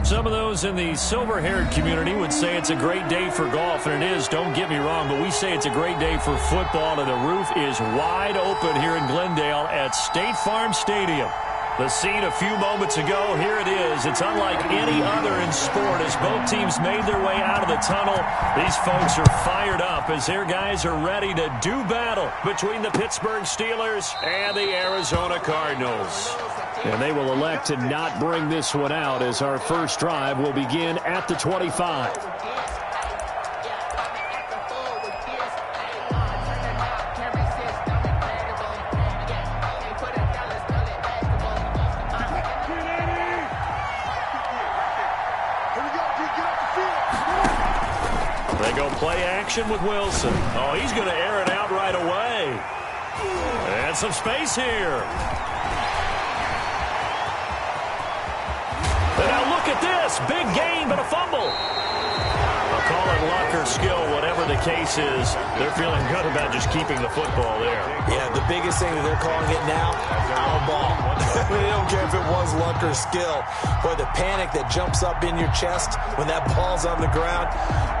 Some of those in the silver-haired community would say it's a great day for golf, and it is, don't get me wrong, but we say it's a great day for football, and the roof is wide open here in Glendale at State Farm Stadium. The scene a few moments ago, here it is. It's unlike any other in sport as both teams made their way out of the tunnel. These folks are fired up as their guys are ready to do battle between the Pittsburgh Steelers and the Arizona Cardinals. And they will elect to not bring this one out as our first drive will begin at the 25. They go play action with Wilson. Oh, he's going to air it out right away. And some space here. And now look at this. Big gain, but a fumble. I'll call it luck or skill, whatever the case is. They're feeling good about just keeping the football there. Yeah, the biggest thing that they're calling it now, our ball. They don't care if it was luck or skill. Boy, the panic that jumps up in your chest when that ball's on the ground,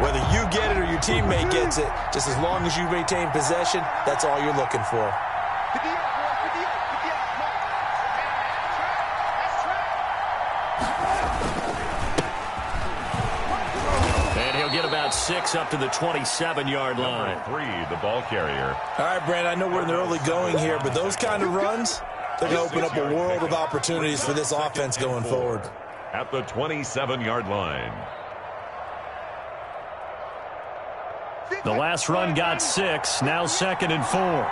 whether you get it or your teammate gets it, just as long as you maintain possession, that's all you're looking for. Get about 6 up to the 27-yard line. Number 3, the ball carrier. All right, Brand, I know we're in the early going here, but those kind of runs, they're going to open up a world of opportunities for this offense going forward. At the 27-yard line. The last run got 6, now 2nd and 4.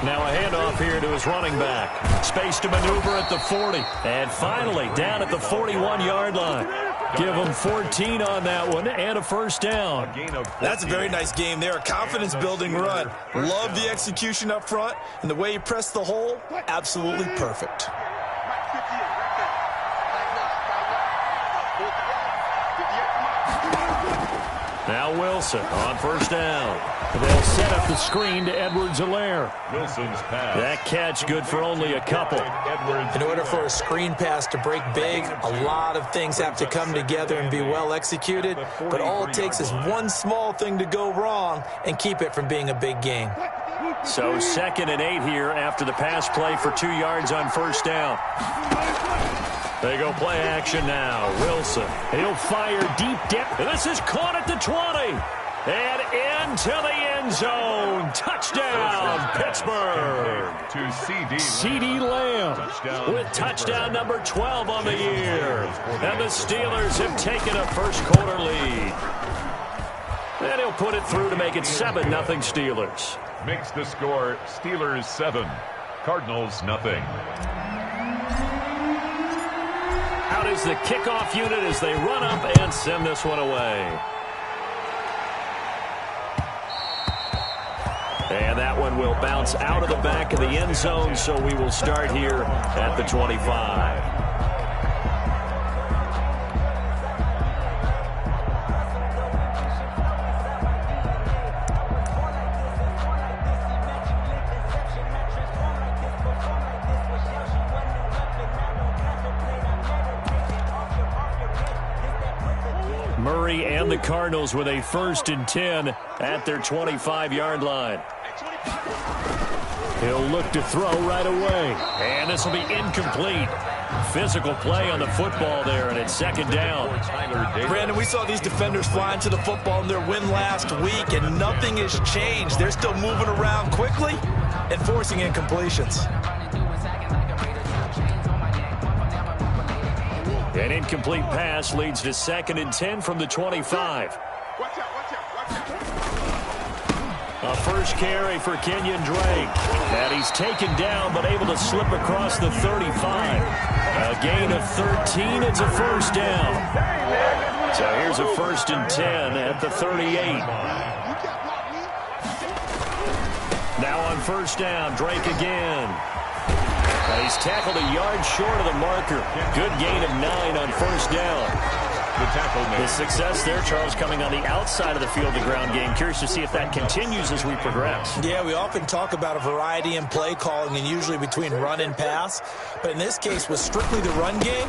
Now a handoff here to his running back. Space to maneuver at the 40. And finally down at the 41-yard line. Give him 14 on that one and a first down. That's a very nice game there. A confidence-building run. Love the execution up front. And the way he pressed the hole, absolutely perfect. Now Wilson on first down. They'll set up the screen to Edwards-Helaire. Wilson's pass. That catch good for only a couple. In order for a screen pass to break big, a lot of things have to come together and be well executed. But all it takes is one small thing to go wrong and keep it from being a big gain. So 2nd and 8 here after the pass play for 2 yards on first down. They go play action now. Wilson. He'll fire deep depth. And this is caught at the 20. And into the end zone. Touchdown, Pittsburgh. To C.D. Lamb with touchdown number 12 on the year. And the Steelers have taken a first-quarter lead. And he'll put it through to make it 7-0 Steelers. Makes the score Steelers 7, Cardinals nothing. Out is the kickoff unit as they run up and send this one away. And that one will bounce out of the back of the end zone, so we will start here at the 25. Murray and the Cardinals with a 1st and 10 at their 25-yard line. He'll look to throw right away. And this will be incomplete. Physical play on the football there, and it's 2nd down. Brandon, we saw these defenders flying to the football in their win last week, and nothing has changed. They're still moving around quickly and forcing incompletions. An incomplete pass leads to 2nd and 10 from the 25. A first carry for Kenyon Drake. And he's taken down but able to slip across the 35. A gain of 13. It's a first down. So here's a 1st and 10 at the 38. Now on first down, Drake again. He's tackled a yard short of the marker. Good gain of 9 on first down. The tackle made. The success there, Charles, coming on the outside of the field, the ground game. Curious to see if that continues as we progress. Yeah, we often talk about a variety in play calling and usually between run and pass. But in this case, with strictly the run game,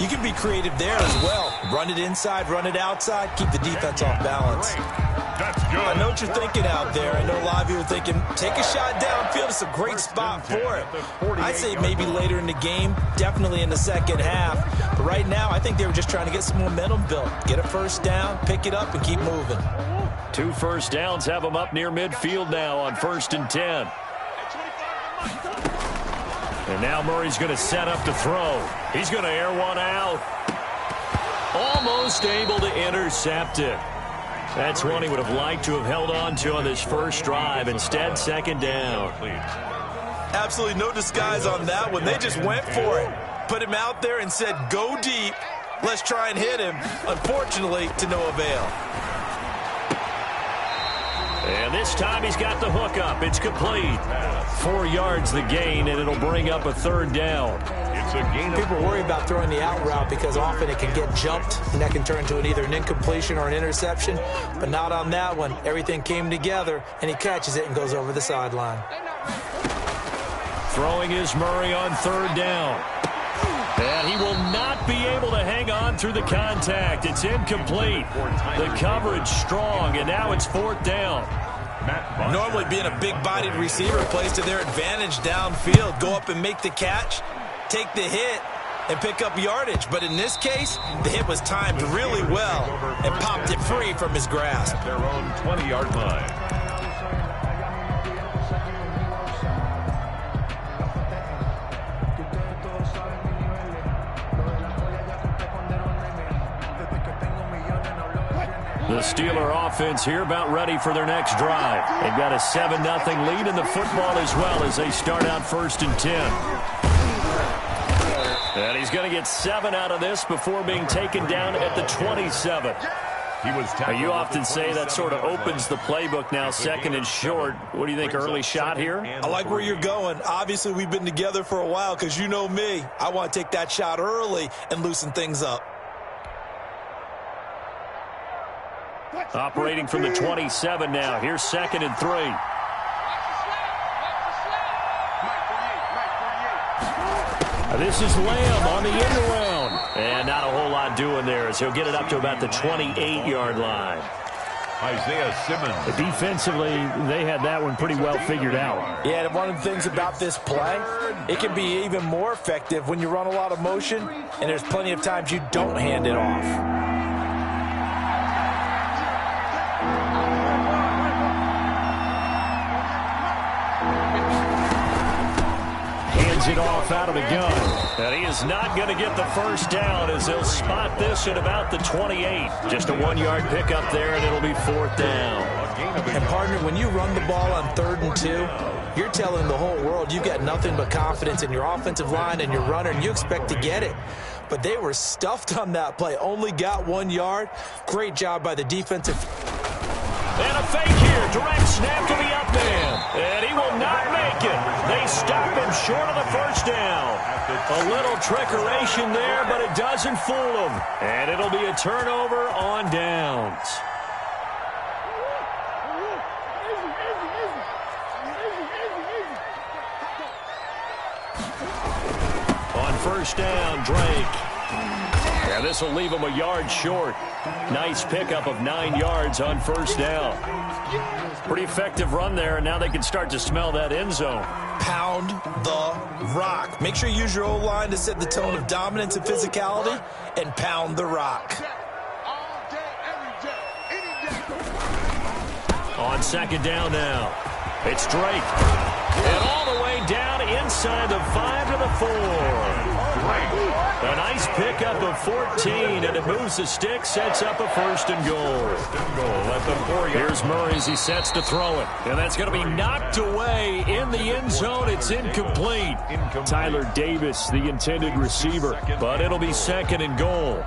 you can be creative there as well. Run it inside, run it outside, keep the defense off balance. That's good. I know what you're thinking out there. I know a lot of you are thinking, take a shot downfield. It's a great spot for it. I'd say maybe later in the game, definitely in the second half. But right now, I think they were just trying to get some momentum built. Get a first down, pick it up, and keep moving. 2 first downs have them up near midfield now on 1st and 10. And now Murray's going to set up to throw. He's going to air one out. Almost able to intercept it. That's one he would have liked to have held on to on this first drive. Instead, second down. Absolutely no disguise on that one. They just went for it. Put him out there and said, go deep. Let's try and hit him. Unfortunately, to no avail. And this time he's got the hook up. It's complete. 4 yards the gain, and it'll bring up a 3rd down. It's a gain. People worry about throwing the out route because often it can get jumped, and that can turn into either an incompletion or an interception. But not on that one. Everything came together, and he catches it and goes over the sideline. Throwing is Murray on 3rd down. And he will not be able to hang on through the contact. It's incomplete. The coverage strong, and now it's 4th down. Normally being a big-bodied receiver plays to their advantage downfield. Go up and make the catch, take the hit, and pick up yardage. But in this case, the hit was timed really well and popped it free from his grasp. Their own 20-yard line. The Steeler offense here about ready for their next drive. They've got a 7-0 lead in the football as well as they start out 1st and 10. And he's going to get 7 out of this before being taken down at the 27. You often say that sort of opens the playbook now, 2nd and short. What do you think, early shot here? I like where you're going. Obviously, we've been together for a while because you know me. I want to take that shot early and loosen things up. Operating from the 27 now. Here's 2nd and 3. This is Lamb on the end around. And not a whole lot doing there as he'll get it up to about the 28-yard line. Isaiah Simmons. Defensively, they had that one pretty well figured out. Yeah, and one of the things about this play, it can be even more effective when you run a lot of motion, and there's plenty of times you don't hand it off. It off out of the gun. And he is not going to get the first down as they'll spot this at about the 28. Just a 1-yard pickup there, and it'll be 4th down. And, partner, when you run the ball on 3rd and 2, you're telling the whole world you've got nothing but confidence in your offensive line and your runner, and you expect to get it. But they were stuffed on that play. Only got 1 yard. Great job by the defensive. And a fake here. Direct snap to the up man. And he will not make it. They stop him short of the first down. A little trickeration there, but it doesn't fool him. And it'll be a turnover on downs. On 1st down, Drake. Yeah, this will leave him a yard short. Nice pickup of 9 yards on 1st down. Pretty effective run there, and now they can start to smell that end zone. Pound the rock. Make sure you use your O-line to set the tone of dominance and physicality, and pound the rock. On 2nd down now, it's Drake. And all the way down inside the 5 to the 4. A nice pickup of 14, and it moves the stick, sets up a 1st and goal. Here's Murray as he sets to throw it. And that's going to be knocked away in the end zone. It's incomplete. Tyler Davis, the intended receiver, but it'll be 2nd and goal.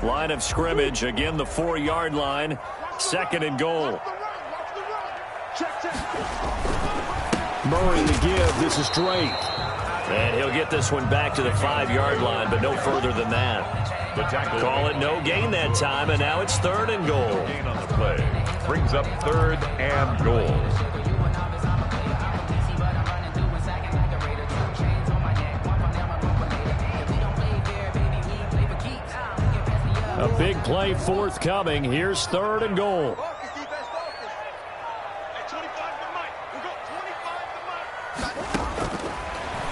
Line of scrimmage, again the 4-yard line, 2nd and goal. Murray the give. This is Drake. And he'll get this one back to the 5-yard line, but no further than that. The tackle. Call it no gain that time, and now it's 3rd and goal. Gain on the play. Brings up 3rd and goal. A big play forthcoming. Here's 3rd and goal.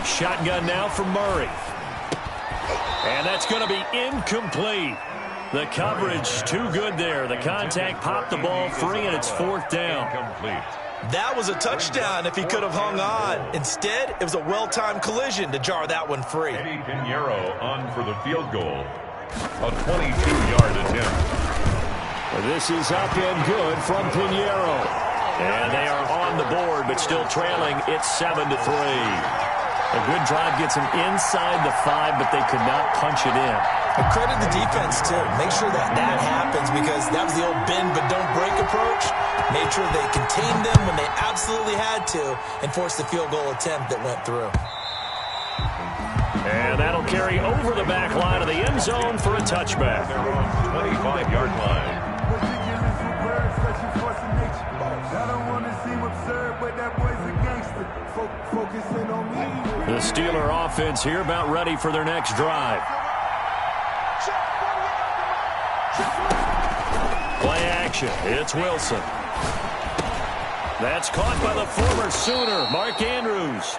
Shotgun now from Murray. And that's going to be incomplete. The coverage too good there. The contact popped the ball free, and it's 4th down. Incomplete. That was a touchdown if he could have hung on. Instead, it was a well-timed collision to jar that one free. Eddie Pinheiro on for the field goal. A 22-yard attempt. This is up and good from Pinheiro. And they are on the board, but still trailing. It's 7-3. A good drive gets them inside the 5, but they could not punch it in. And credit the defense, too. Make sure that happens, because that was the old bend but don't break approach. Made sure they contained them when they absolutely had to and forced the field goal attempt that went through. And that'll carry over the back line of the end zone for a touchback. They're on the 25-yard line. The Steeler offense here about ready for their next drive. Play action. It's Wilson. That's caught by the former Sooner, Mark Andrews.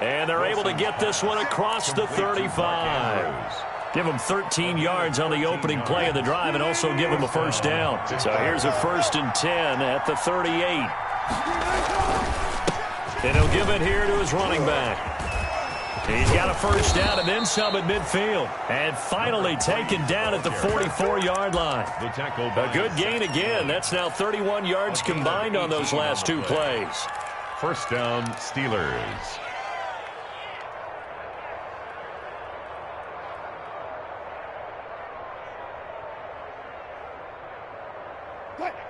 And they're able to get this one across the 35. Give them 13 yards on the opening play of the drive and also give them a first down. So here's a 1st and 10 at the 38. And he'll give it here to his running back. He's got a first down and then some at midfield. And finally taken down at the 44-yard line. A good gain again. That's now 31 yards combined on those last 2 plays. First down, Steelers.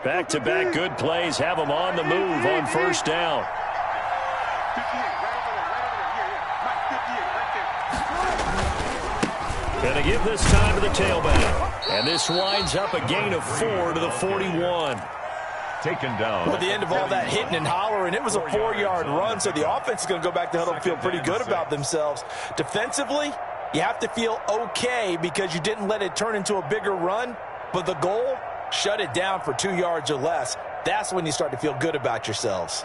Back-to-back good plays have them on the move on first down. Going to give this time to the tailback. And this winds up a gain of 4 to the 41. Taken down. At the end of all that hitting and hollering, it was a 4-yard run, so the offense is going to go back to huddle and feel pretty good about themselves. Defensively, you have to feel okay because you didn't let it turn into a bigger run, but the goal, shut it down for 2 yards or less. That's when you start to feel good about yourselves.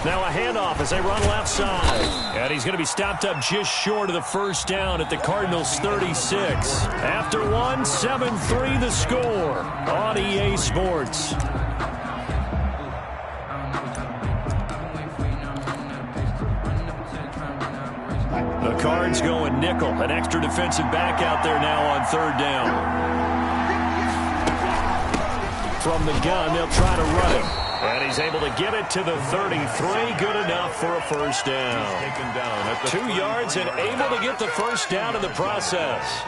Now a handoff as they run left side. And he's going to be stopped up just short of the first down at the Cardinals' 36. After one, 7-3 the score on EA Sports. The Cards going nickel. An extra defensive back out there now on 3rd down. From the gun, they'll try to run it. And he's able to get it to the 33. Good enough for a first down. Taken down at the 2 yards and able to get the first down in the process.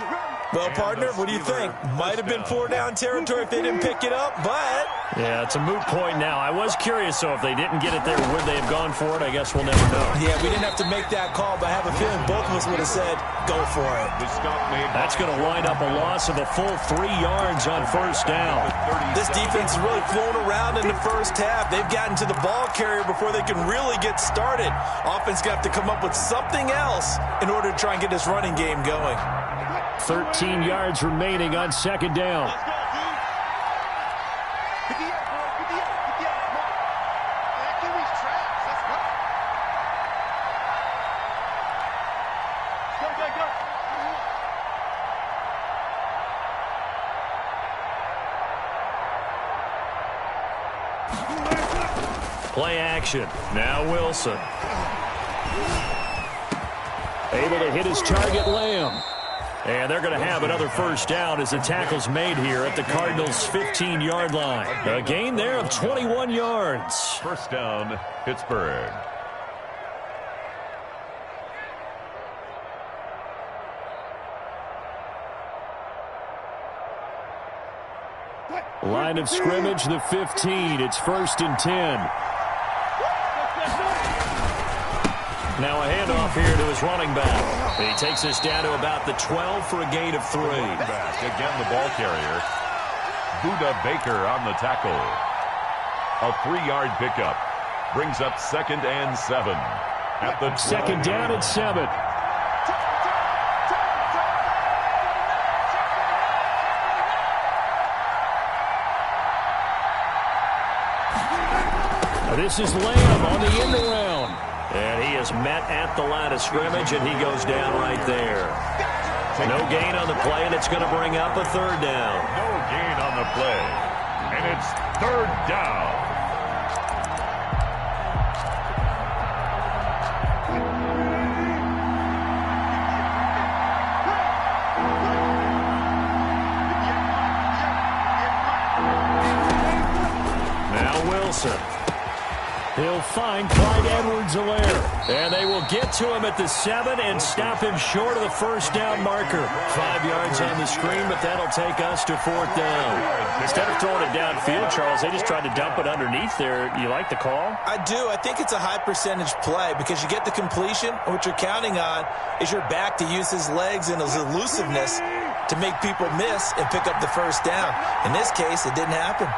Well, partner, what do you think? Might have been 4-down territory if they didn't pick it up, but... Yeah, it's a moot point now. I was curious, so if they didn't get it there, would they have gone for it? I guess we'll never know. Yeah, we didn't have to make that call, but I have a feeling both of us would have said, go for it. That's going to wind up a loss of a full 3 yards on first down. This defense is really flown around in the first half. They've gotten to the ball carrier before they can really get started. Offense got to come up with something else in order to try and get this running game going. 13 yards remaining on 2nd down. Play action. Now Wilson. Able to hit his target, Lamb. And they're going to have another first down as the tackle's made here at the Cardinals' 15-yard line. A gain there of 21 yards. First down, Pittsburgh. Line of scrimmage, the 15. It's 1st and 10. Now a handoff here to his running back. He takes us down to about the 12 for a gain of 3. Back again, the ball carrier. Buda Baker on the tackle. A 3-yard pickup brings up 2nd and 7. At the 2nd down and 7. This is Lamb on the end around. And he is met at the line of scrimmage, and he goes down right there. No gain on the play, and it's going to bring up a 3rd down. No gain on the play, and it's 3rd down. Now Wilson. He'll find Clyde Edwards-Helaire. And they will get to him at the 7 and stop him short of the 1st down marker. 5 yards on the screen, but that'll take us to 4th down. Instead of throwing it downfield, Charles, they just tried to dump it underneath there. You like the call? I do. I think it's a high percentage play because you get the completion, and what you're counting on is your back to use his legs and his elusiveness to make people miss and pick up the 1st down. In this case, it didn't happen.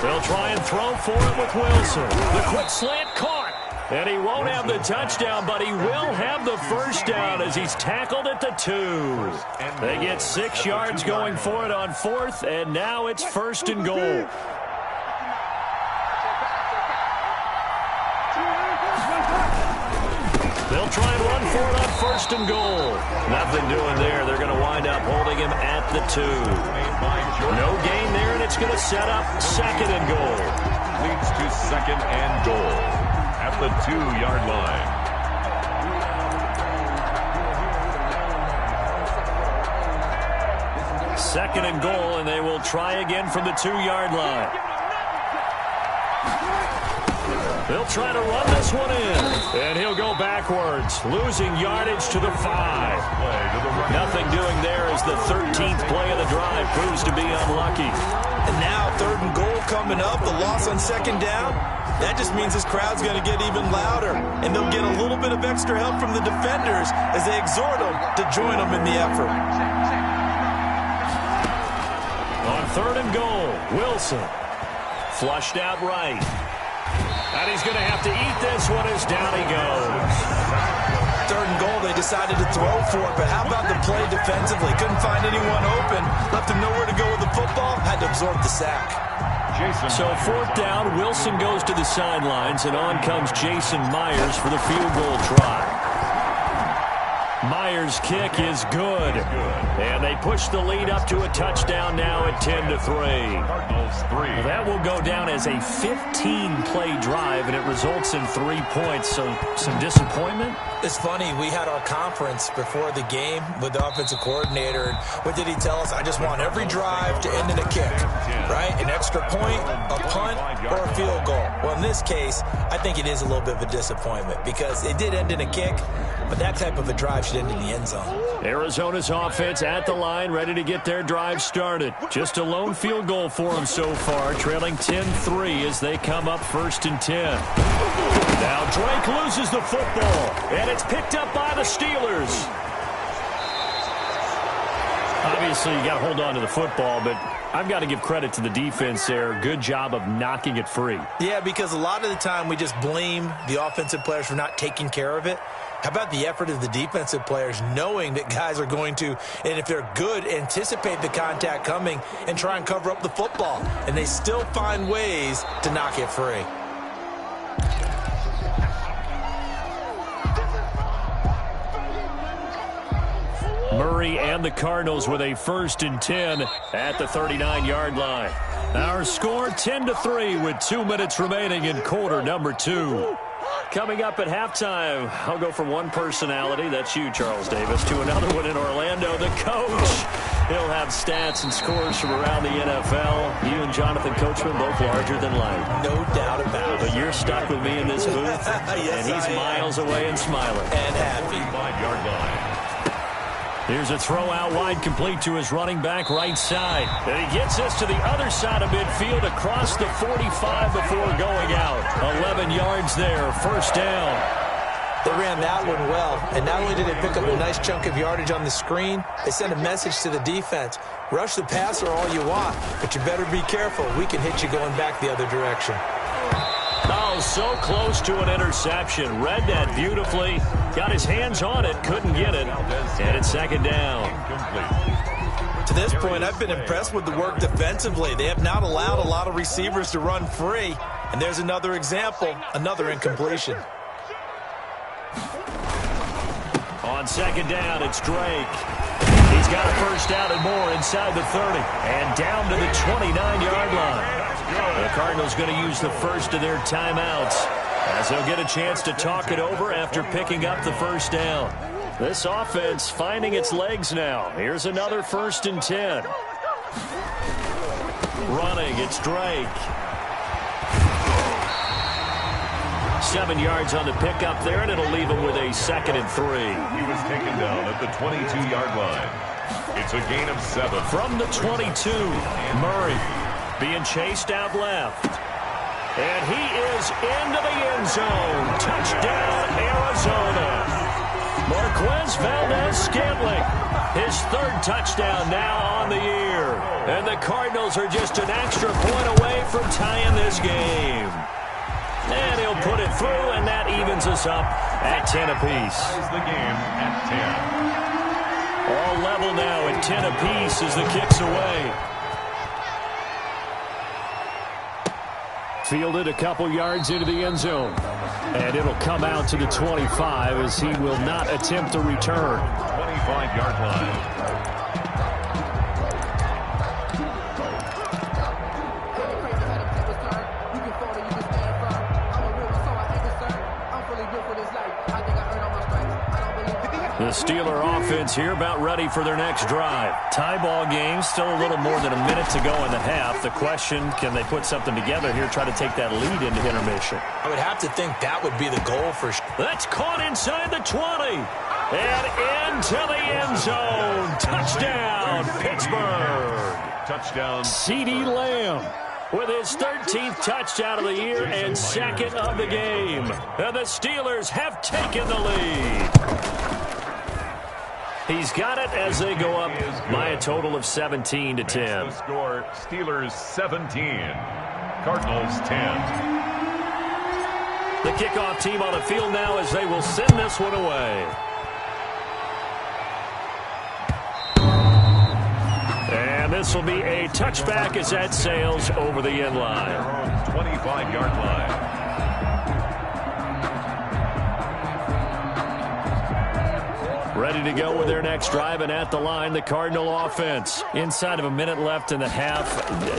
They'll try and throw for it with Wilson. The quick slant caught. And he won't have the touchdown, but he will have the 1st down as he's tackled at the 2. They get 6 yards going for it on 4th, and now it's 1st and goal. They'll try and run for it on 1st and goal. Nothing doing there. They're going to wind up holding him at the 2. No gain there, and it's going to set up 2nd and goal. Leads to 2nd and goal at the 2-yard line. Second and goal, and they will try again from the 2-yard line. They'll try to run this one in, and he'll go backwards, losing yardage to the 5. Nothing doing there as the 13th play of the drive proves to be unlucky. And now 3rd and goal coming up, the loss on 2nd down. That just means this crowd's going to get even louder, and they'll get a little bit of extra help from the defenders as they exhort them to join them in the effort. On 3rd and goal, Wilson flushed out right. And he's going to have to eat this one as down he goes. 3rd and goal, they decided to throw for it, but how about the play defensively? Couldn't find anyone open, left him nowhere to go with the football, had to absorb the sack. So 4th down, Wilson goes to the sidelines, and on comes Jason Myers for the field goal try. Myers' kick is good. And they push the lead up to a touchdown now at 10-3. Cardinals 3. That will go down as a 15-play drive, and it results in 3 points. So some disappointment? It's funny, we had our conference before the game with the offensive coordinator, and what did he tell us? I just want every drive to end in a kick, right? An extra point, a punt, or a field goal. Well, in this case, I think it is a little bit of a disappointment because it did end in a kick, but that type of a drive should end in the end zone. Arizona's offense at the line, ready to get their drive started. Just a lone field goal for them so far, trailing 10-3 as they come up 1st and 10. Now Drake loses the football, and it's picked up by the Steelers. Obviously, you got to hold on to the football, but I've got to give credit to the defense there. Good job of knocking it free. Yeah, because a lot of the time we just blame the offensive players for not taking care of it. How about the effort of the defensive players knowing that guys are going to, and if they're good, anticipate the contact coming and try and cover up the football. And they still find ways to knock it free. Murray and the Cardinals with a 1st and 10 at the 39-yard line. Our score 10-3 with 2 minutes remaining in quarter number 2. Coming up at halftime, I'll go from one personality, that's you, Charles Davis, to another one in Orlando, the coach. He'll have stats and scores from around the NFL. You and Jonathan Coachman both larger than life. No doubt about it. But you're stuck with me in this booth, yes, and he's miles away and smiling. And happy. 5-yard line. Here's a throw out wide, complete to his running back right side. And he gets this to the other side of midfield across the 45 before going out. 11 yards there, first down. They ran that one well, and not only did they pick up a nice chunk of yardage on the screen, they sent a message to the defense. Rush the passer all you want, but you better be careful. We can hit you going back the other direction. Oh, so close to an interception. Read that beautifully. Got his hands on it, couldn't get it. And it's second down. To this point, I've been impressed with the work defensively. They have not allowed a lot of receivers to run free. And there's another example, another incompletion. On second down, it's Drake. He's got a first down and more inside the 30. And down to the 29-yard line. The Cardinals going to use the first of their timeouts as they'll get a chance to talk it over after picking up the first down. This offense finding its legs now. Here's another 1st and 10. Running, it's Drake. 7 yards on the pickup there, and it'll leave him with a 2nd and 3. He was taken down at the 22-yard line. It's a gain of 7. From the 22, Murray being chased out left. And he is into the end zone. Touchdown, Arizona. Marquez Valdez-Scantling, his 3rd touchdown now on the year. And the Cardinals are just an extra point away from tying this game. And he'll put it through, and that evens us up at 10 apiece. Ties the game at 10. All level now at 10 apiece as the kick's away. Fielded a couple yards into the end zone. And it'll come out to the 25 as he will not attempt a return. 25-yard line. The Steeler offense here about ready for their next drive. Tie ball game, still a little more than a minute to go in the half. The question, can they put something together here, try to take that lead into intermission? I would have to think that would be the goal for sure. That's caught inside the 20. And into the end zone. Touchdown, Pittsburgh. Touchdown. CeeDee Lamb with his 13th touchdown of the year and 2nd of the game. And the Steelers have taken the lead. He's got it as they go up by a total of 17 to 10. The score, Steelers 17, Cardinals 10. The kickoff team on the field now as they will send this one away. And this will be a touchback as that sails over the end line. 25-yard line. Ready to go with their next drive, and at the line, the Cardinal offense. Inside of a minute left in the half,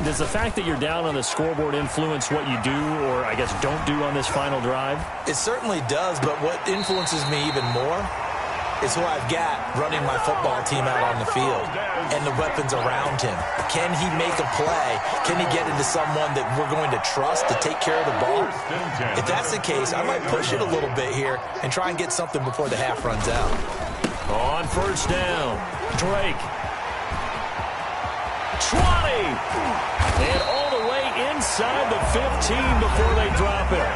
does the fact that you're down on the scoreboard influence what you do, or I guess don't do on this final drive? It certainly does, but what influences me even more is who I've got running my football team out on the field and the weapons around him. Can he make a play? Can he get into someone that we're going to trust to take care of the ball? If that's the case, I might push it a little bit here and try and get something before the half runs out. On first down, Drake. 20! And all the way inside the 15 before they drop it.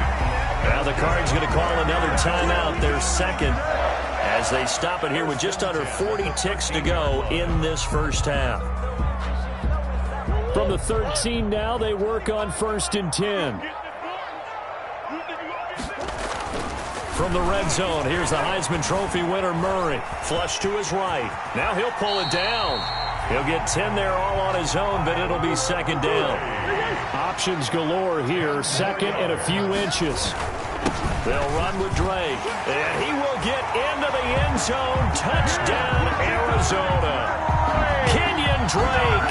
Now the Cards going to call another timeout, their 2nd, as they stop it here with just under 40 ticks to go in this first half. From the 13 now, they work on 1st and 10. From the red zone, here's the Heisman Trophy winner, Murray. Flush to his right. Now he'll pull it down. He'll get 10 there all on his own, but it'll be 2nd down. Options galore here, 2nd and a few inches. They'll run with Drake, and he will get into the end zone. Touchdown, Arizona. Kenyon Drake,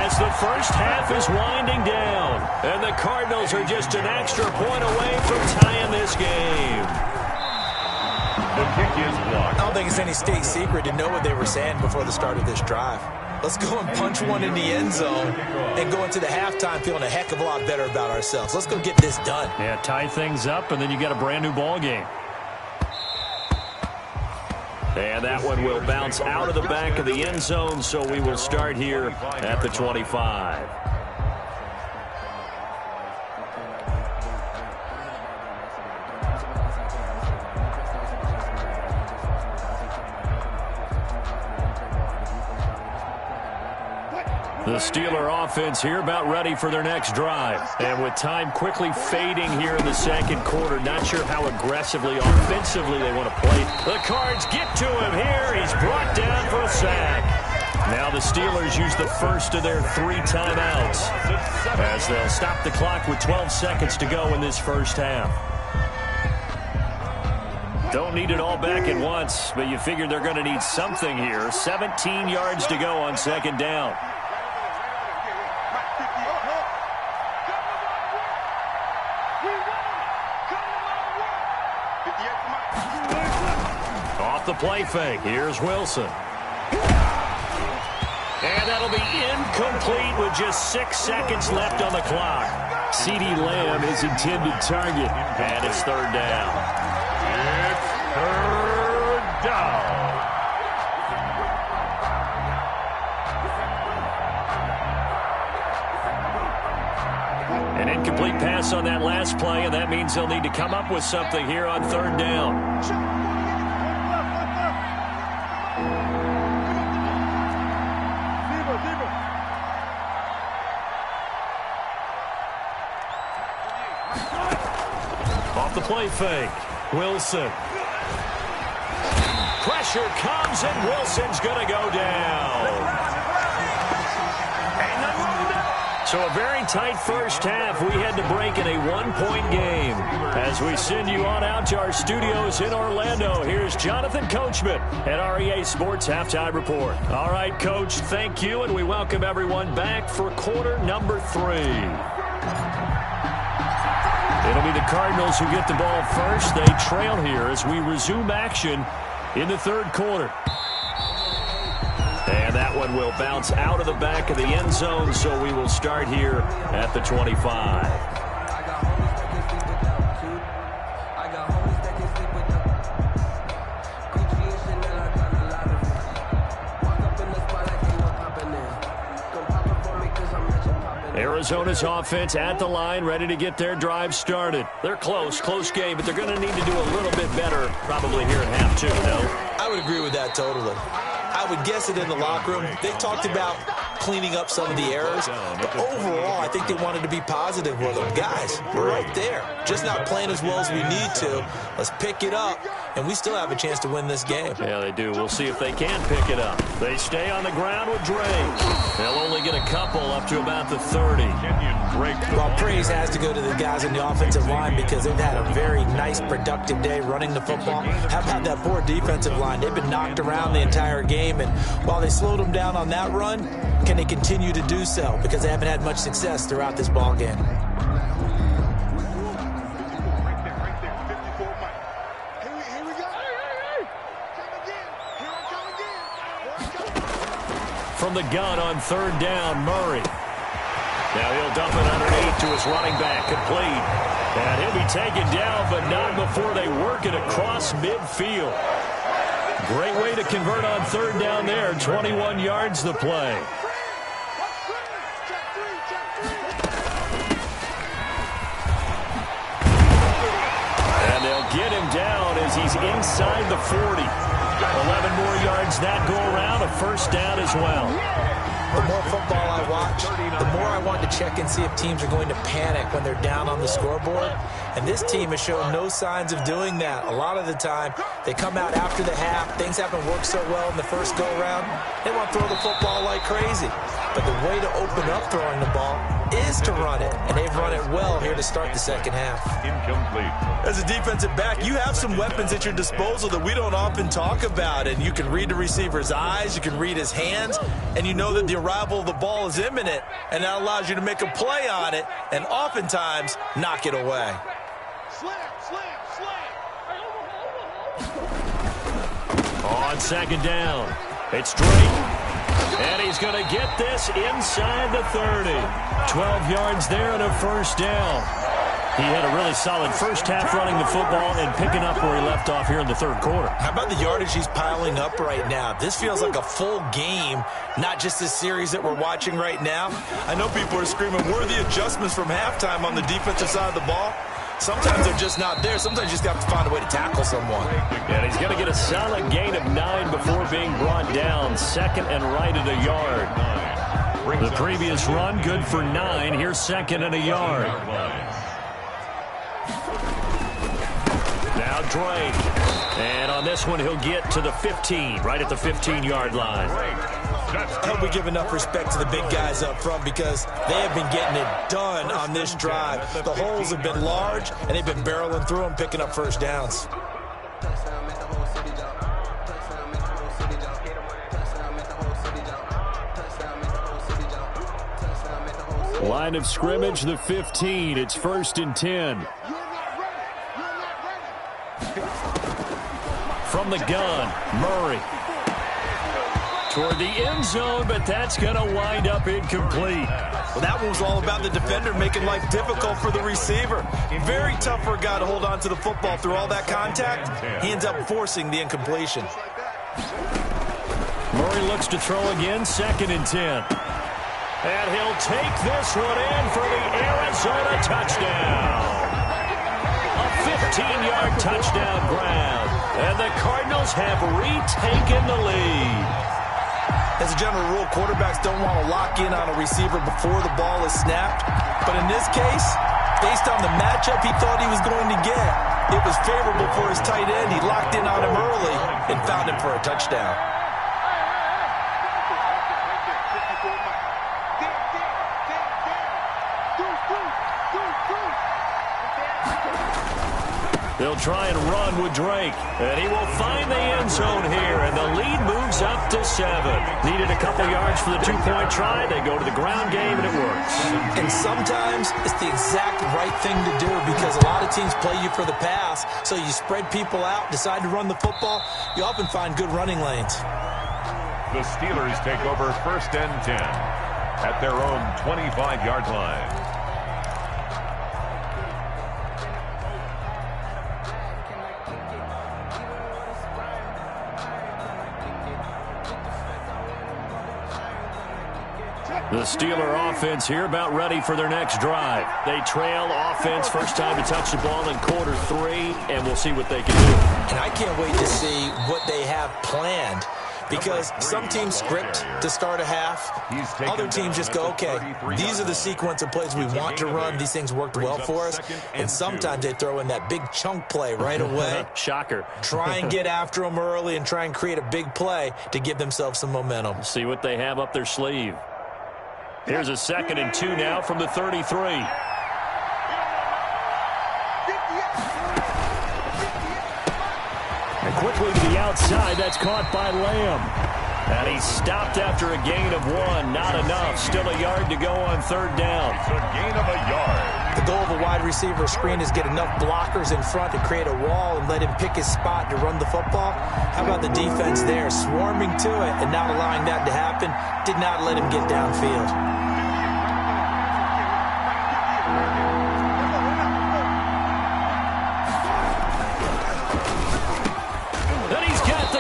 as the first half is winding down. And the Cardinals are just an extra point away from tying this game. The kick is blocked. I don't think it's any state secret to know what they were saying before the start of this drive. Let's go and punch one in the end zone and go into the halftime feeling a heck of a lot better about ourselves. Let's go get this done. Yeah, tie things up, and then you get a brand new ball game. And that one will bounce out of the back of the end zone, so we will start here at the 25. The Steeler offense here about ready for their next drive. And with time quickly fading here in the second quarter, not sure how aggressively, offensively they want to play. The Cards get to him here. He's brought down for a sack. Now the Steelers use the first of their 3 timeouts as they'll stop the clock with 12 seconds to go in this first half. Don't need it all back at once, but you figure they're going to need something here. 17 yards to go on second down. Off the play fake. Here's Wilson. And that'll be incomplete with just 6 seconds left on the clock. CeeDee Lamb is intended target. And it's third down. It's third down. An incomplete pass on that last play, and that means they'll need to come up with something here on third down. Off the play fake. Wilson. Pressure comes, and Wilson's going to go down. So a very tight first half. We had to break in a 1-point game. As we send you on out to our studios in Orlando, here's Jonathan Coachman at REA Sports Halftime Report. All right, Coach, thank you, and we welcome everyone back for quarter number 3. It'll be the Cardinals who get the ball first. They trail here as we resume action in the third quarter. And that one will bounce out of the back of the end zone, so we will start here at the 25. Arizona's offense at the line, ready to get their drive started. They're close game, but they're going to need to do a little bit better probably here in half 2, no? I would agree with that totally. I would guess it in the locker room. They talked about cleaning up some of the errors, but overall, I think they wanted to be positive with them. Guys, we're right there. Just not playing as well as we need to. Let's pick it up, and we still have a chance to win this game. Yeah, they do. We'll see if they can pick it up. They stay on the ground with Drake. They'll only get a couple up to about the 30. Well, praise has to go to the guys in the offensive line because they've had a very nice, productive day running the football. How about that poor defensive line? They've been knocked around the entire game, and while they slowed them down on that run, can they continue to do so? Because they haven't had much success throughout this ball game. From the gun on third down, Murray. Now he'll dump it underneath to his running back, complete. And he'll be taken down, but not before they work it across midfield. Great way to convert on third down there. 21 yards the play. And they'll get him down as he's inside the 40. 11 more yards that go around, a first down as well. The more football I watch, the more I want to check and see if teams are going to panic when they're down on the scoreboard. And this team has shown no signs of doing that. A lot of the time, they come out after the half. Things haven't worked so well in the first go-around. They want to throw the football like crazy. But the way to open up throwing the ball is to run it. And they've run it well here to start the second half. Incomplete. As a defensive back, you have some weapons at your disposal that we don't often talk about. And you can read the receiver's eyes, you can read his hands, and you know that the arrival of the ball is imminent. And that allows you to make a play on it and oftentimes knock it away. On second down, it's Drake. And he's going to get this inside the 30. 12 yards there and a first down. He had a really solid first half running the football and picking up where he left off here in the third quarter. How about the yardage he's piling up right now? This feels like a full game, not just this series that we're watching right now. I know people are screaming, worthy adjustments from halftime on the defensive side of the ball. Sometimes they're just not there. Sometimes you just have to find a way to tackle someone. And he's going to get a solid gain of 9 before being brought down. Second and right at a yard. The previous run, good for 9. Here's second and a yard. Now Drake. And on this one, he'll get to the 15, right at the 15-yard line. I hope we give enough respect to the big guys up front because they have been getting it done on this drive. The holes have been large, and they've been barreling through them, picking up first downs. Line of scrimmage, the 15. It's 1st and 10. From the gun, Murray. Toward the end zone, but that's going to wind up incomplete. Well, that one was all about the defender making life difficult for the receiver. Very tough for a guy to hold on to the football through all that contact. He ends up forcing the incompletion. Murray looks to throw again, 2nd and 10. And he'll take this one in for the Arizona touchdown. A 15-yard touchdown grab. And the Cardinals have retaken the lead. As a general rule, quarterbacks don't want to lock in on a receiver before the ball is snapped. But in this case, based on the matchup he thought he was going to get, it was favorable for his tight end. He locked in on him early and found him for a touchdown. They'll try and run with Drake, and he will find the end zone here, and the lead moves up to 7. Needed a couple yards for the two-point try. They go to the ground game, and it works. And sometimes it's the exact right thing to do because a lot of teams play you for the pass, so you spread people out, decide to run the football. You often find good running lanes. The Steelers take over 1st and 10 at their own 25-yard line. The Steeler offense here about ready for their next drive. They trail offense, first time to touch the ball in quarter 3, and we'll see what they can do. And I can't wait to see what they have planned because some teams script to start a half. Other teams just go, okay, these are the sequence of plays we want to run. These things worked well for us. And sometimes they throw in that big chunk play right away. Shocker. Try and get after them early and try and create a big play to give themselves some momentum. See what they have up their sleeve. Here's a 2nd and 2 now from the 33. And quickly to the outside, that's caught by Lamb. And he stopped after a gain of 1. Not enough. Still a yard to go on 3rd down. It's a gain of a yard. The goal of a wide receiver screen is get enough blockers in front to create a wall and let him pick his spot to run the football. How about the defense there, swarming to it and not allowing that to happen? Did not let him get downfield.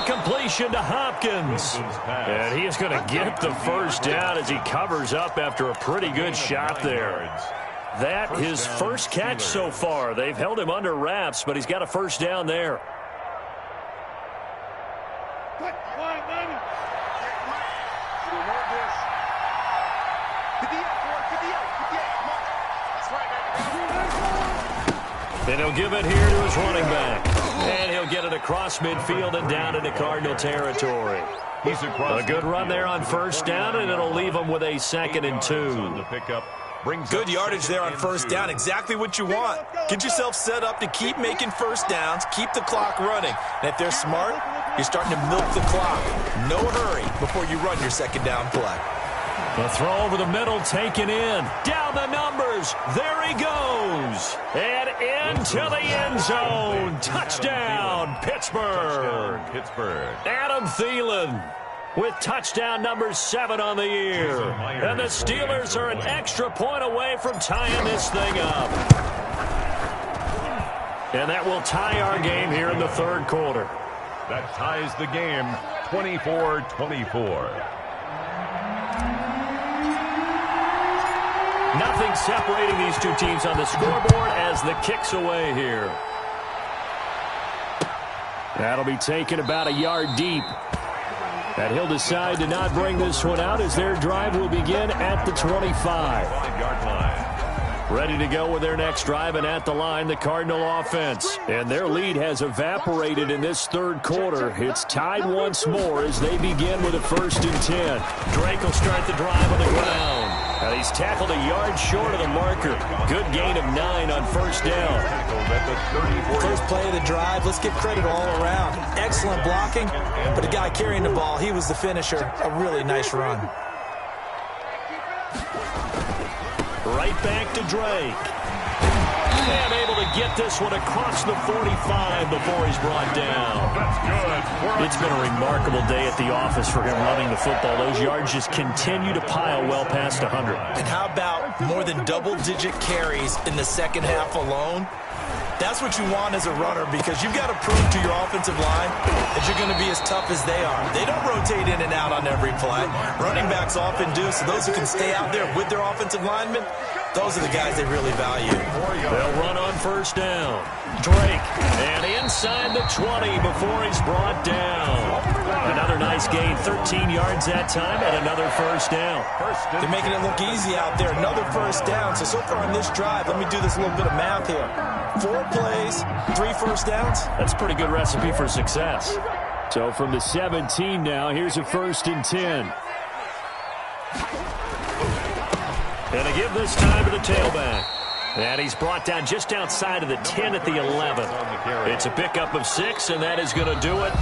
Completion to Hopkins. And he is going to get the first down as he covers up after a pretty good shot there. That his first catch so far. They've held him under wraps, but he's got a first down there. Then he'll give it here to his running back. And he'll get it across midfield and down into Cardinal territory. A good run there on first down, and it'll leave him with a 2nd and 2. Good yardage there on first down. Exactly what you want. Get yourself set up to keep making first downs, keep the clock running. And if they're smart, you're starting to milk the clock. No hurry before you run your 2nd down play. The throw over the middle taken in. Down the numbers. There he goes. And into the end zone. Touchdown, Pittsburgh. Adam Thielen with touchdown number 7 on the year. And the Steelers are an extra point away from tying this thing up. And that will tie our game here in the third quarter. That ties the game 24-24. Nothing separating these two teams on the scoreboard as the kick's away here. That'll be taken about a yard deep. And he'll decide to not bring this one out as their drive will begin at the 25. 5-yard line. Ready to go with their next drive, and at the line, the Cardinal offense. And their lead has evaporated in this third quarter. It's tied once more as they begin with a 1st and 10. Drake will start the drive on the ground. Now he's tackled a yard short of the marker. Good gain of 9 on 1st down. First play of the drive, let's give credit all around. Excellent blocking, but the guy carrying the ball, he was the finisher. A really nice run. Right back to Drake. And able to get this one across the 45 before he's brought down. That's good. It's been a remarkable day at the office for him running the football. Those yards just continue to pile well past 100. And how about more than double-digit carries in the second half alone? That's what you want as a runner, because you've got to prove to your offensive line that you're going to be as tough as they are. They don't rotate in and out on every play. Running backs often do, so those who can stay out there with their offensive linemen, those are the guys they really value. They'll run on 1st down. Drake, and inside the 20 before he's brought down. Another nice gain, 13 yards that time, and another 1st down. They're making it look easy out there. Another 1st down. So far on this drive, let me do this little bit of math here. 4 plays, 3 1st downs. That's a pretty good recipe for success. So from the 17 now, here's a 1st and 10. And a give this time to the tailback. And he's brought down just outside of the 10 at the 11. It's a pickup of 6, and that is going to do it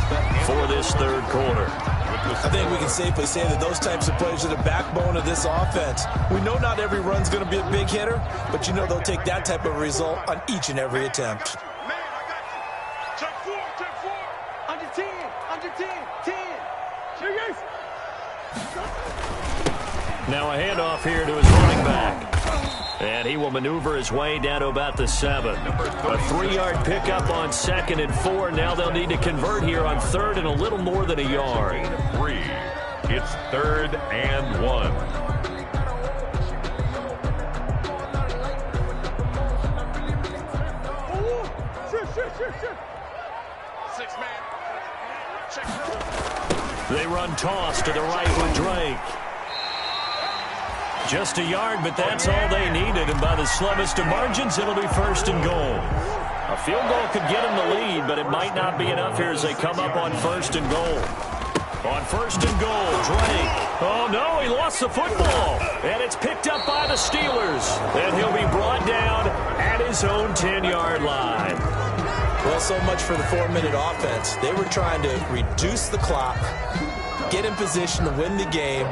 for this third quarter. I think we can safely say that those types of plays are the backbone of this offense. We know not every run's going to be a big hitter, but you know they'll take that type of result on each and every attempt. Check 4. Under 10. 10. Now a handoff here to his running back. And he will maneuver his way down to about the 7. A 3-yard pickup on 2nd and 4. Now they'll need to convert here on 3rd and a little more than a yard. 3. It's 3rd and 1. They run toss to the right with Drake. Just a yard, but that's all they needed. And by the slimmest of margins, it'll be 1st and goal. A field goal could get them the lead, but it might not be enough here as they come up on 1st and goal. On 1st and goal, Drake. Oh, no, he lost the football. And it's picked up by the Steelers. And he'll be brought down at his own 10-yard line. Well, so much for the 4-minute offense. They were trying to reduce the clock, get in position to win the game,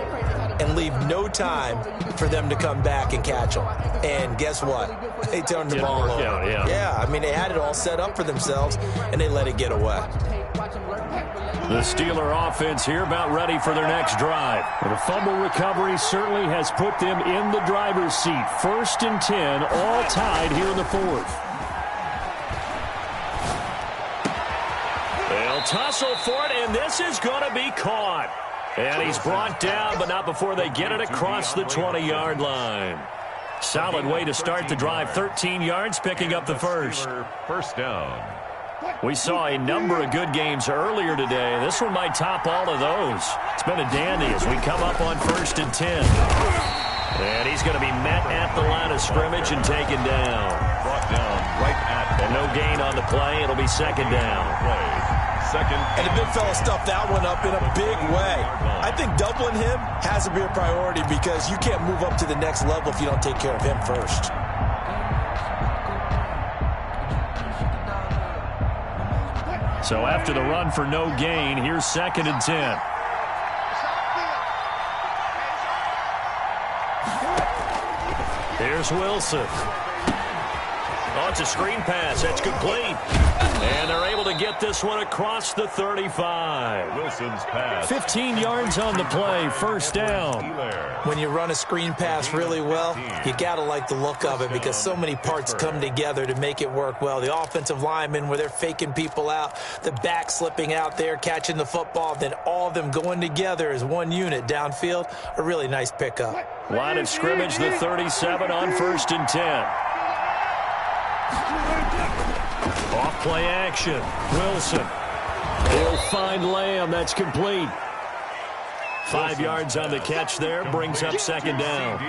and leave no time for them to come back and catch them. And guess what? They turned the ball over. Yeah, I mean, they had it all set up for themselves, and they let it get away. The Steeler offense here about ready for their next drive. And a fumble recovery certainly has put them in the driver's seat. 1st and 10, all tied here in the 4th. They'll tussle for it, and this is going to be caught. And he's brought down, but not before they get it across the 20-yard line. Solid way to start the drive. 13 yards, picking up the 1st. 1st down. We saw a number of good games earlier today. This one might top all of those. It's been a dandy as we come up on 1st and 10. And he's going to be met at the line of scrimmage and taken down. Brought down right at. And no gain on the play. It'll be 2nd down. Play. 2nd. And the big fella stuffed that one up in a big way. I think doubling him has to be a priority because you can't move up to the next level if you don't take care of him first. So after the run for no gain, here's 2nd and 10. Here's Wilson. Oh, it's a screen pass. That's complete. And they're able to get this one across the 35. Wilson's pass. 15 yards on the play, first down. When you run a screen pass really well, you got to like the look of it because so many parts come together to make it work well. The offensive linemen, where they're faking people out, the back slipping out there, catching the football, then all of them going together as one unit downfield. A really nice pickup. Line of scrimmage, the 37 on 1st and 10. Off play action. Wilson. He'll find Lamb. That's complete. 5 yards on the catch there. Brings up 2nd down.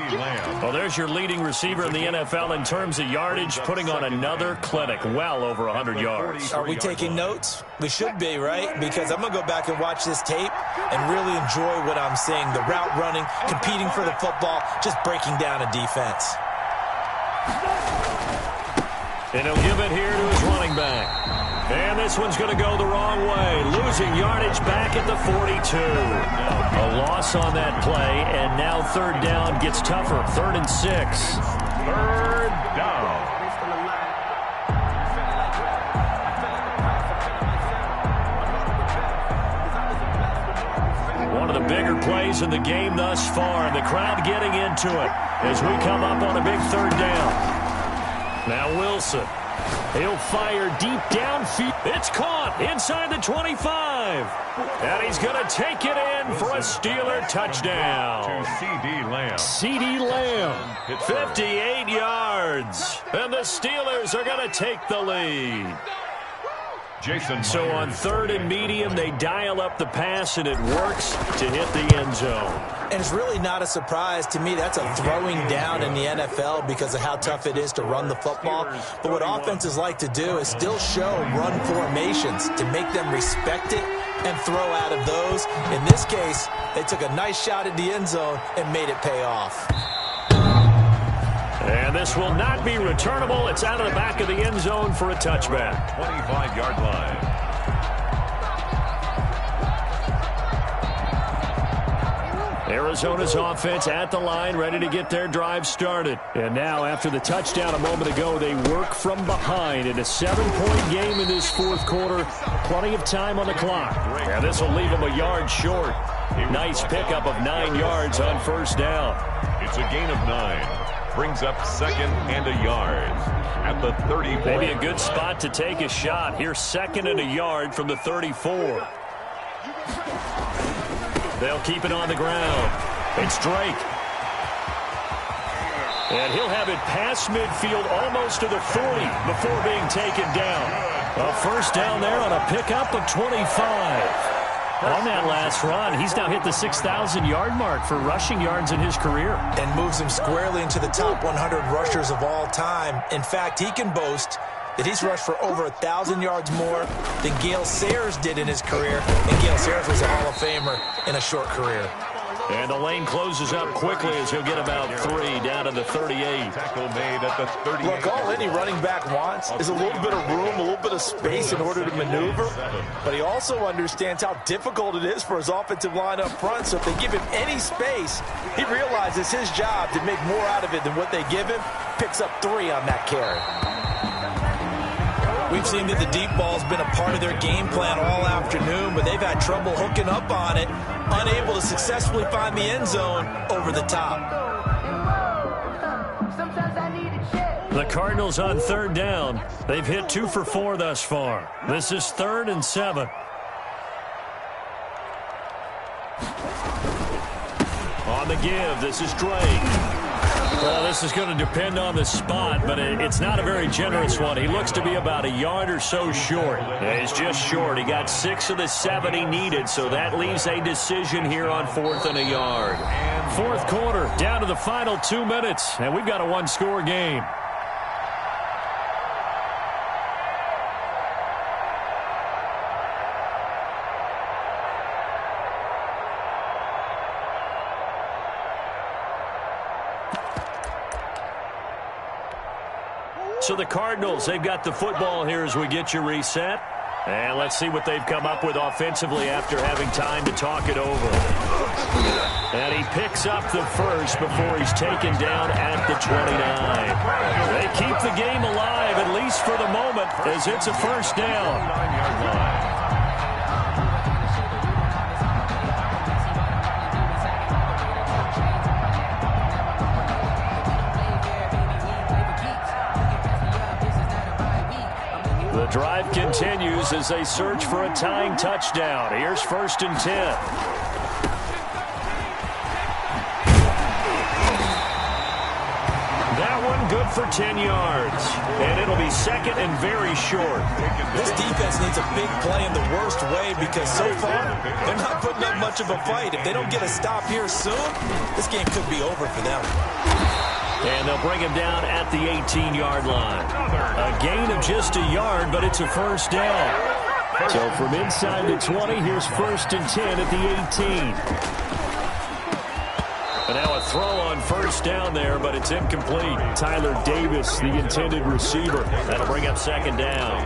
Well, there's your leading receiver in the NFL in terms of yardage, putting on another clinic. Well over 100 yards. Are we taking notes? We should be, right? Because I'm going to go back and watch this tape and really enjoy what I'm seeing. The route running, competing for the football, just breaking down a defense. And he'll give it here to his running back. And this one's going to go the wrong way. Losing yardage back at the 42. A loss on that play, and now 3rd down gets tougher. 3rd and 6. 3rd down. One of the bigger plays in the game thus far, and the crowd getting into it as we come up on a big 3rd down. Now Wilson. He'll fire deep downfield. It's caught inside the 25. And he's going to take it in for a Steeler touchdown. To C.D. Lamb. C.D. Lamb, 58 yards. And the Steelers are going to take the lead. So on 3rd and medium, they dial up the pass, and it works to hit the end zone. And it's really not a surprise to me. That's a throwing down in the NFL because of how tough it is to run the football. But what offenses like to do is still show run formations to make them respect it and throw out of those. In this case, they took a nice shot at the end zone and made it pay off. And this will not be returnable. It's out of the back of the end zone for a touchback. 25-yard line. Arizona's offense at the line, ready to get their drive started. And now, after the touchdown a moment ago, they work from behind in a 7-point game in this 4th quarter. Plenty of time on the clock. And this will leave them a yard short. Nice pickup of 9 yards on 1st down. It's a gain of 9. Brings up 2nd and a yard at the 34. Maybe a good spot to take a shot. Here's 2nd and a yard from the 34. They'll keep it on the ground. It's Drake. And he'll have it past midfield almost to the 40 before being taken down. A 1st down there on a pickup of 25. On that last run, he's now hit the 6,000-yard mark for rushing yards in his career. And moves him squarely into the top 100 rushers of all time. In fact, he can boast that he's rushed for over 1,000 yards more than Gale Sayers did in his career. And Gale Sayers was a Hall of Famer in a short career. And the lane closes up quickly as he'll get about 3 down to the 38. Tackle made at the 38. Look, all any running back wants is a little bit of room, a little bit of space in order to maneuver. But he also understands how difficult it is for his offensive line up front. So if they give him any space, he realizes his job to make more out of it than what they give him. Picks up 3 on that carry. We've seen that the deep ball's been a part of their game plan all afternoon, but they've had trouble hooking up on it, unable to successfully find the end zone over the top. The Cardinals on 3rd down. They've hit 2 for 4 thus far. This is 3rd and 7. On the give, this is Drake. Well, this is going to depend on the spot, but it's not a very generous one. He looks to be about a yard or so short. He's just short. He got 6 of the 7 he needed, so that leaves a decision here on 4th and a yard. 4th quarter, down to the final 2 minutes, and we've got a 1-score game. So the Cardinals, they've got the football here as we get you reset. And let's see what they've come up with offensively after having time to talk it over. And he picks up the first before he's taken down at the 29. They keep the game alive, at least for the moment, as it's a first down. The drive continues as they search for a tying touchdown. Here's 1st and 10. That one good for 10 yards. And it'll be 2nd and very short. This defense needs a big play in the worst way because so far they're not putting up much of a fight. If they don't get a stop here soon, this game could be over for them. And they'll bring him down at the 18-yard line. A gain of just a yard, but it's a first down. So from inside the 20, here's 1st and 10 at the 18. And now a throw on first down there, but it's incomplete. Tyler Davis, the intended receiver. That'll bring up 2nd down.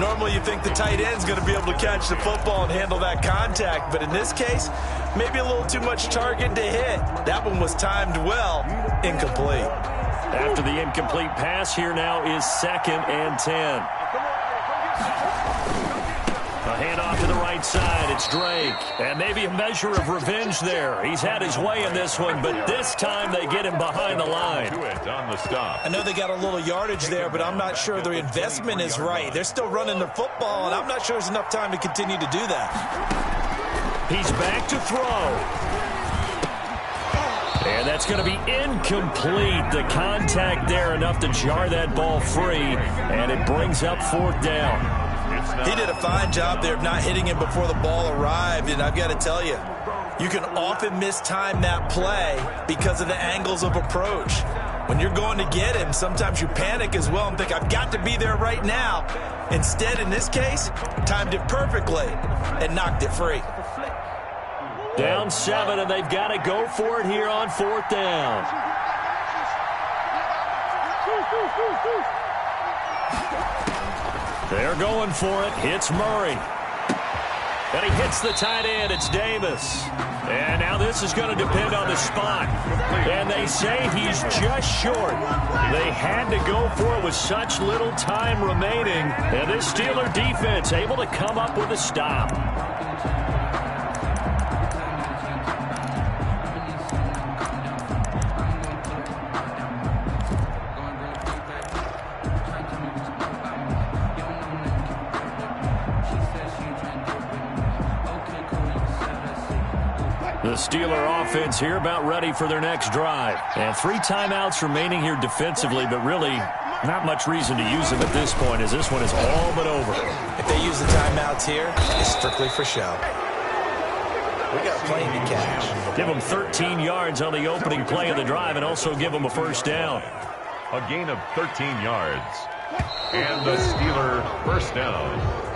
Normally you think the tight end's going to be able to catch the football and handle that contact, but in this case, maybe a little too much target to hit. That one was timed well. Incomplete. After the incomplete pass, here now is 2nd and 10. A handoff to the right side. It's Drake. And maybe a measure of revenge there. He's had his way in this one, but this time they get him behind the line. On the stop. I know they got a little yardage there, but I'm not sure their investment is right. They're still running the football, and I'm not sure there's enough time to continue to do that. He's back to throw. And that's going to be incomplete. The contact there enough to jar that ball free, and it brings up 4th down. He did a fine job there of not hitting him before the ball arrived, and I've got to tell you, you can often mistime that play because of the angles of approach. When you're going to get him, sometimes you panic as well and think, I've got to be there right now. Instead, in this case, timed it perfectly and knocked it free. Down 7, and they've got to go for it here on 4th down. They're going for it. Hits Murray. And he hits the tight end. It's Davis. And now this is going to depend on the spot. And they say he's just short. They had to go for it with such little time remaining. And this Steeler defense able to come up with a stop. The Steeler offense here about ready for their next drive. And 3 timeouts remaining here defensively, but really not much reason to use them at this point as this one is all but over. If they use the timeouts here, it's strictly for show. We got plenty to catch. Give them 13 yards on the opening play of the drive and also give them a first down. A gain of 13 yards. And the Steeler first down.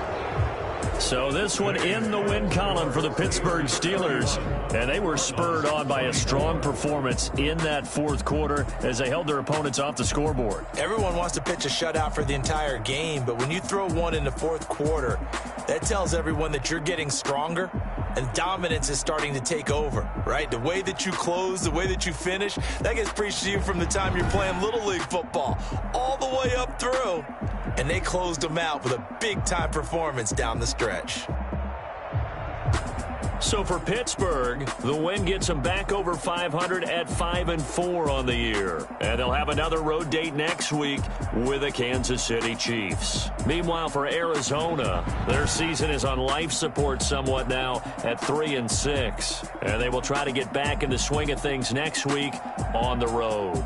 So this one in the win column for the Pittsburgh Steelers. And they were spurred on by a strong performance in that 4th quarter as they held their opponents off the scoreboard. Everyone wants to pitch a shutout for the entire game, but when you throw one in the 4th quarter, that tells everyone that you're getting stronger and dominance is starting to take over, right? The way that you close, the way that you finish, that gets preached to you from the time you're playing Little League football all the way up through. And they closed them out with a big-time performance down the stretch. So for Pittsburgh, the win gets them back over 500 at 5-4 on the year. And they'll have another road date next week with the Kansas City Chiefs. Meanwhile, for Arizona, their season is on life support somewhat now at 3-6. And they will try to get back in the swing of things next week on the road.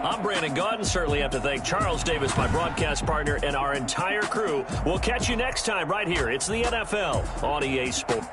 I'm Brandon Gaudin. Certainly have to thank Charles Davis, my broadcast partner, and our entire crew. We'll catch you next time right here. It's the NFL on EA Sports.